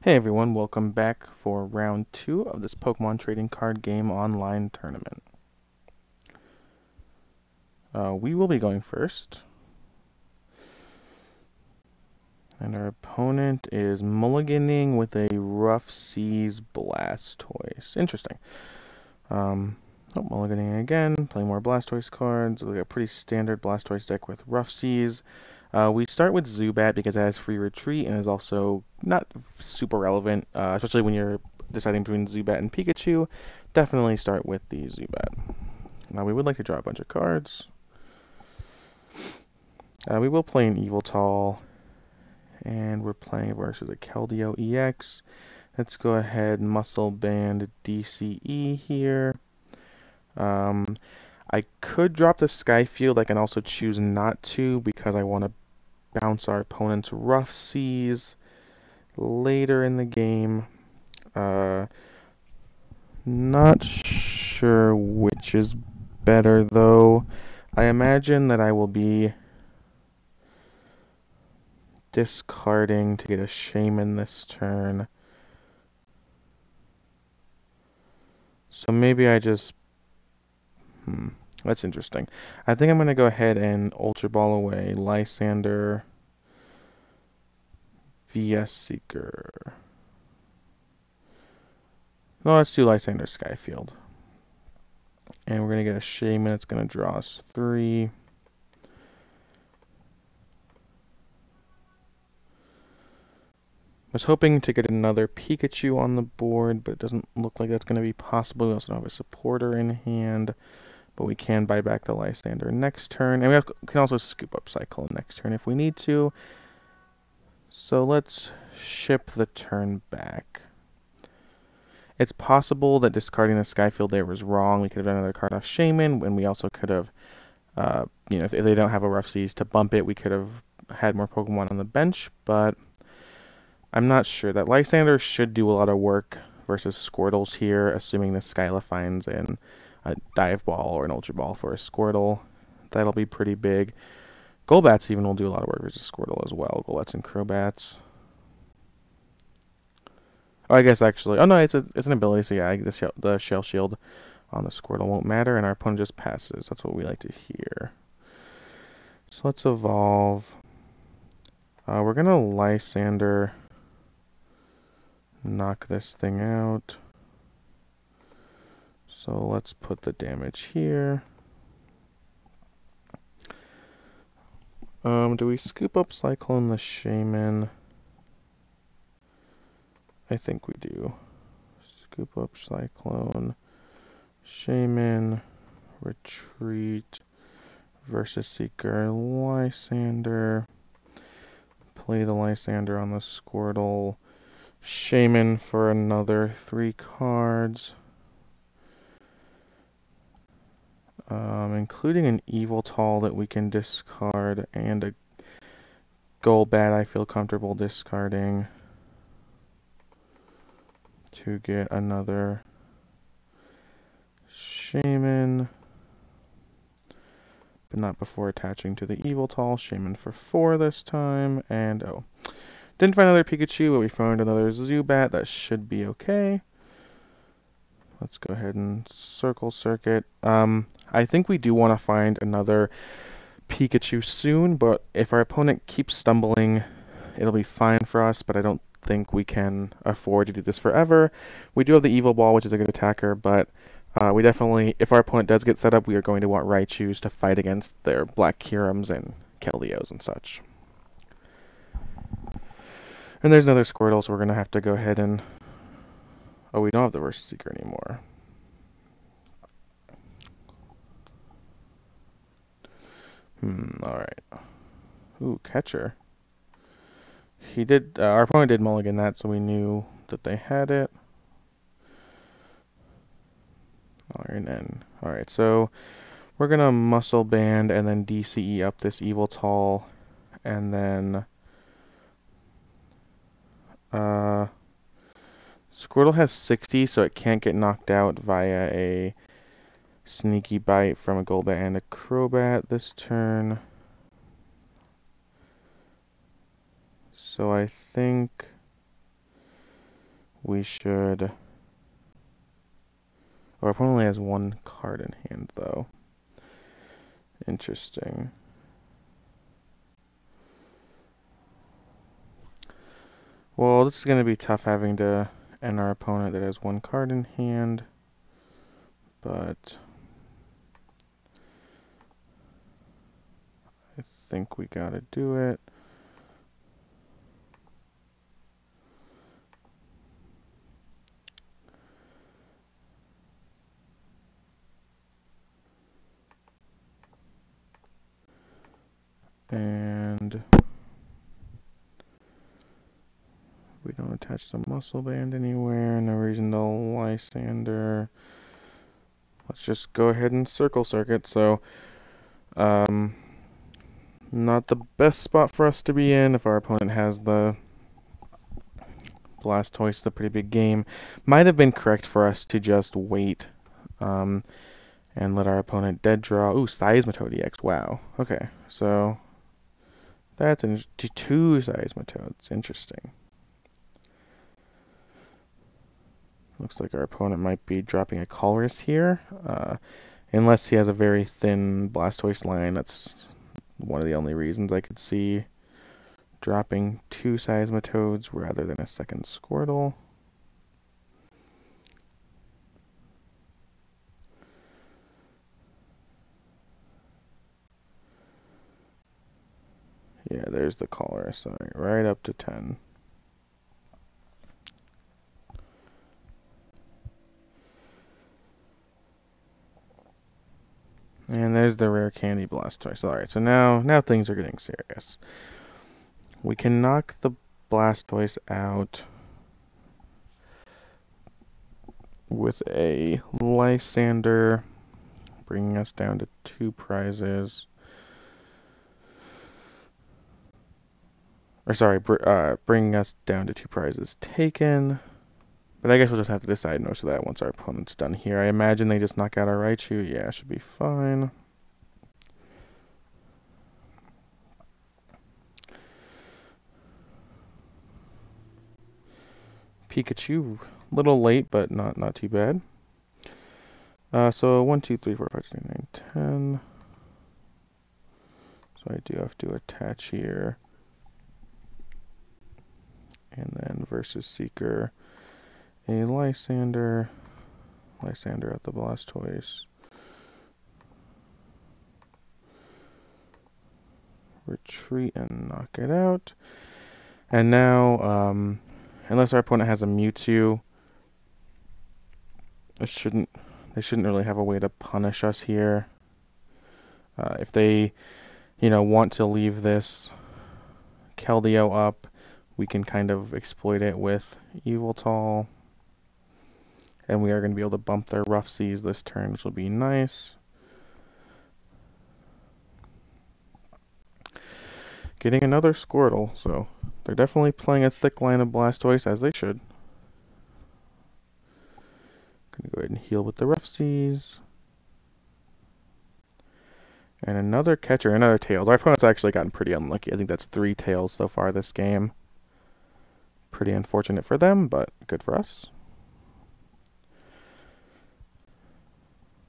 Hey everyone, welcome back for round 2 of this Pokemon trading card game online tournament. We will be going first. And our opponent is mulliganing with a Rough Seas Blastoise. Interesting. Mulliganing again, playing more Blastoise cards. We got a pretty standard Blastoise deck with Rough Seas. We start with Zubat because it has free retreat and is also not super relevant, especially when you're deciding between Zubat and Pikachu. Definitely start with the Zubat. Now we would like to draw a bunch of cards. We will play an Eviltal, and we're playing versus a Keldeo EX. Let's go ahead and Muscle Band DCE here. I could drop the Skyfield. I can also choose not to because I want to bounce our opponent's Rough Seas later in the game. Not sure which is better though. I imagine that I will be discarding to get a Shaman this turn. So maybe I just... that's interesting. I think I'm going to go ahead and Ultra Ball away Lysander, VS Seeker. No, let's do Lysander Skyfield. And we're going to get a Shaman. It's going to draw us 3. I was hoping to get another Pikachu on the board, but it doesn't look like that's going to be possible. We also don't have a supporter in hand, but we can buy back the Lysander next turn. And we can also scoop up Cyclone next turn if we need to. So let's ship the turn back. It's possible that discarding the Skyfield there was wrong. We could have done another card off Shaman, and we also could have, if they don't have a Rough Seas to bump it, we could have had more Pokemon on the bench, but I'm not sure. That Lysander should do a lot of work versus Squirtles here, assuming the Skyla finds in a Dive Ball or an Ultra Ball for a Squirtle. That'll be pretty big. Golbats even will do a lot of work versus Squirtle as well. Golbats and Crobats. Oh, I guess actually... Oh, no, it's an ability, so yeah, the Shell Shield on the Squirtle won't matter, and our opponent just passes. That's what we like to hear. So let's evolve. We're going to Lysander... knock this thing out. So let's put the damage here. Do we scoop up Cyclone the Shaman? I think we do. Scoop up Cyclone, Shaman, retreat, versus Seeker, Lysander. Play the Lysander on the Squirtle. Shaman for another 3 cards. Including an Eviltal that we can discard and a Golbat I feel comfortable discarding to get another Shaman, but not before attaching to the Eviltal. Shaman for 4 this time, and oh, didn't find another Pikachu, but we found another Zubat. That should be okay. Let's go ahead and Circle Circuit. I think we do want to find another Pikachu soon, but if our opponent keeps stumbling, it'll be fine for us, but I don't think we can afford to do this forever. We do have the Evil Ball, which is a good attacker, but we definitely, if our opponent does get set up, we are going to want Raichus to fight against their Black Kirums and Keldeos and such. And there's another Squirtle, so we're going to have to go ahead and... Oh, we don't have the Versus Seeker anymore. Alright. Ooh, Catcher. He did, our opponent did mulligan that, so we knew that they had it. Alright, so we're gonna Muscle Band and then DCE up this Eviltal, and then Squirtle has 60, so it can't get knocked out via a Sneaky Bite from a Golbat and a Crobat this turn. So I think we should... Our opponent only has one card in hand, though. Interesting. Well, this is going to be tough having to end our opponent that has one card in hand, but I think we gotta do it. And we don't attach the muscle band anywhere. No reason to Lysander. Let's just go ahead and circle circuit. So, not the best spot for us to be in if our opponent has the Blastoise. It's a pretty big game. Might have been correct for us to just wait and let our opponent dead draw. Ooh, Seismitoad EX. Wow. Okay, so that's two Seismitoads. Interesting. Looks like our opponent might be dropping a Colress here. Unless he has a very thin Blastoise line, that's one of the only reasons I could see dropping two Seismitoads rather than a second Squirtle. Yeah, there's the Colress. Right up to 10. And there's the rare candy Blastoise. Alright, so now things are getting serious. We can knock the Blastoise out with a Lysander, bringing us down to 2 prizes. Or sorry, bringing us down to 2 prizes taken. But I guess we'll just have to decide most of that once our opponent's done here. I imagine they just knock out our Raichu. Yeah, should be fine. Pikachu, a little late, but not too bad. So 1, 2, 3, 4, 5, 6, 9, 10. So I do have to attach here. And then versus Seeker, a Lysander at the Blastoise. Retreat and knock it out. And now, unless our opponent has a Mewtwo, they shouldn't really have a way to punish us here. If they, want to leave this Keldeo up, we can kind of exploit it with Yveltal. And we are going to be able to bump their Rough Seas this turn, which will be nice. Getting another Squirtle, so they're definitely playing a thick line of Blastoise, as they should. Gonna go ahead and heal with the Rough Seas. And another catcher, another Tails. Our opponent's actually gotten pretty unlucky. I think that's 3 Tails so far this game. Pretty unfortunate for them, but good for us.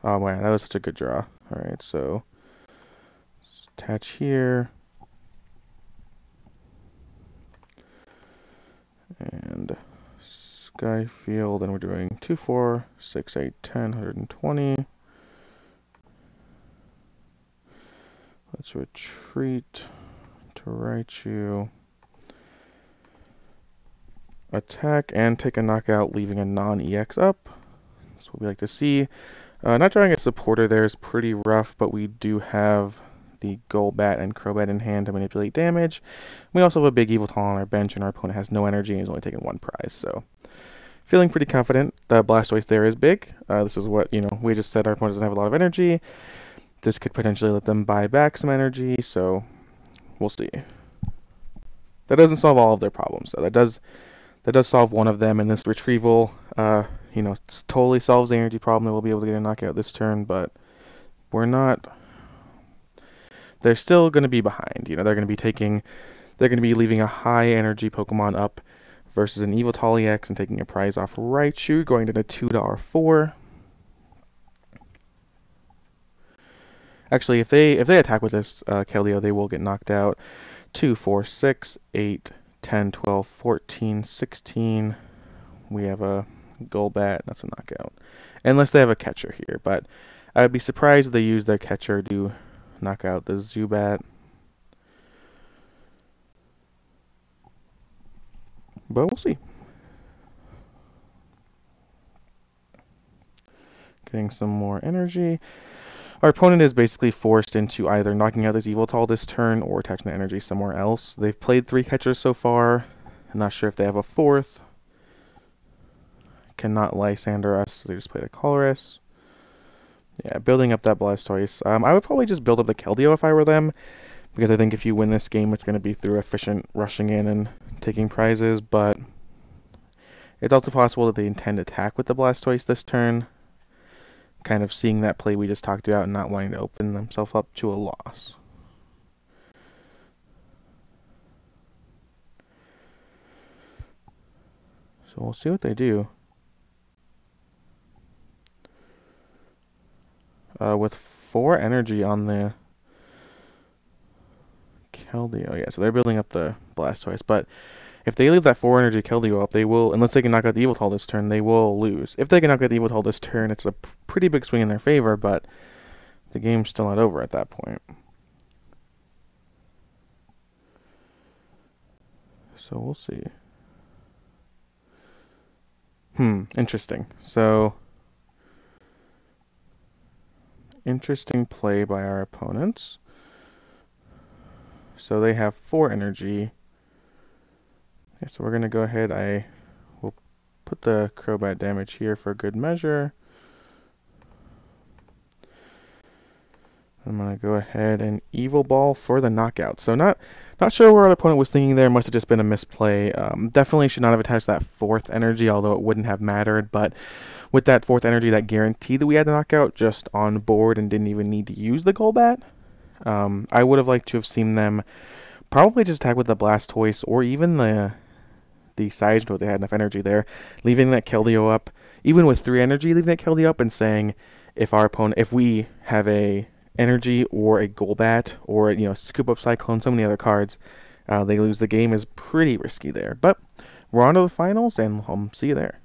Oh man, that was such a good draw. Alright, so let's attach here. And Skyfield, and we're doing 2, 4, 6, 8, 10, 120. Let's retreat to Raichu. Attack and take a knockout, leaving a non-EX up. That's what we like to see. Not drawing a supporter there is pretty rough, but we do have the Golbat and Crobat in hand to manipulate damage. We also have a big Yveltal on our bench, and our opponent has no energy and he's only taken 1 prize, so feeling pretty confident. The Blastoise there is big. This is what, we just said our opponent doesn't have a lot of energy. This could potentially let them buy back some energy, so we'll see. That doesn't solve all of their problems, though. That does solve one of them, and this retrieval, totally solves the energy problem. That we'll be able to get a knockout this turn, but we're not. They're still going to be behind. They're going to be leaving a high energy Pokemon up versus an Evoltali X and taking a prize off Raichu, going to the $2 Actually, if they attack with this Keldeo, they will get knocked out. 2, 4, 6, 8, 10, 12, 14, 16. We have a Golbat. That's a knockout. Unless they have a catcher here. But I would be surprised if they use their catcher to knock out the Zubat. But we'll see. Getting some more energy. Our opponent is basically forced into either knocking out this Evoltali this turn or attaching the energy somewhere else. They've played 3 catchers so far. I'm not sure if they have a 4th. Cannot Lysander us, so they just played a Colress. Yeah, building up that Blastoise. I would probably just build up the Keldeo if I were them, because I think if you win this game, it's going to be through efficient rushing in and taking prizes, but it's also possible that they intend to attack with the Blastoise this turn, kind of seeing that play we just talked about and not wanting to open themselves up to a loss. So we'll see what they do. With 4 energy on the Keldeo, yeah, so they're building up the Blastoise, but if they leave that 4 energy Keldeo up, they will, unless they can knock out the Evoltali this turn, they will lose. If they can knock out the Evoltali this turn, it's a pretty big swing in their favor, but the game's still not over at that point. So we'll see. Interesting. So, interesting play by our opponents. So they have 4 energy. Okay, so we're going to go ahead. I will put the Crobat damage here for good measure. I'm going to go ahead and Evil Ball for the knockout. So not sure where our opponent was thinking there. Must have just been a misplay. Definitely should not have attached that 4th energy, although it wouldn't have mattered. But with that 4th energy, that guaranteed that we had the knockout just on board and didn't even need to use the Golbat. I would have liked to have seen them probably just attack with the Blastoise or even the Siege Note. They had enough energy there, leaving that Keldeo up, even with 3 energy, leaving that Keldeo up and saying, if we have a energy or a Golbat or Scoop Up Cyclone, so many other cards, they lose the game is pretty risky there. But we're on to the finals, and I'll see you there.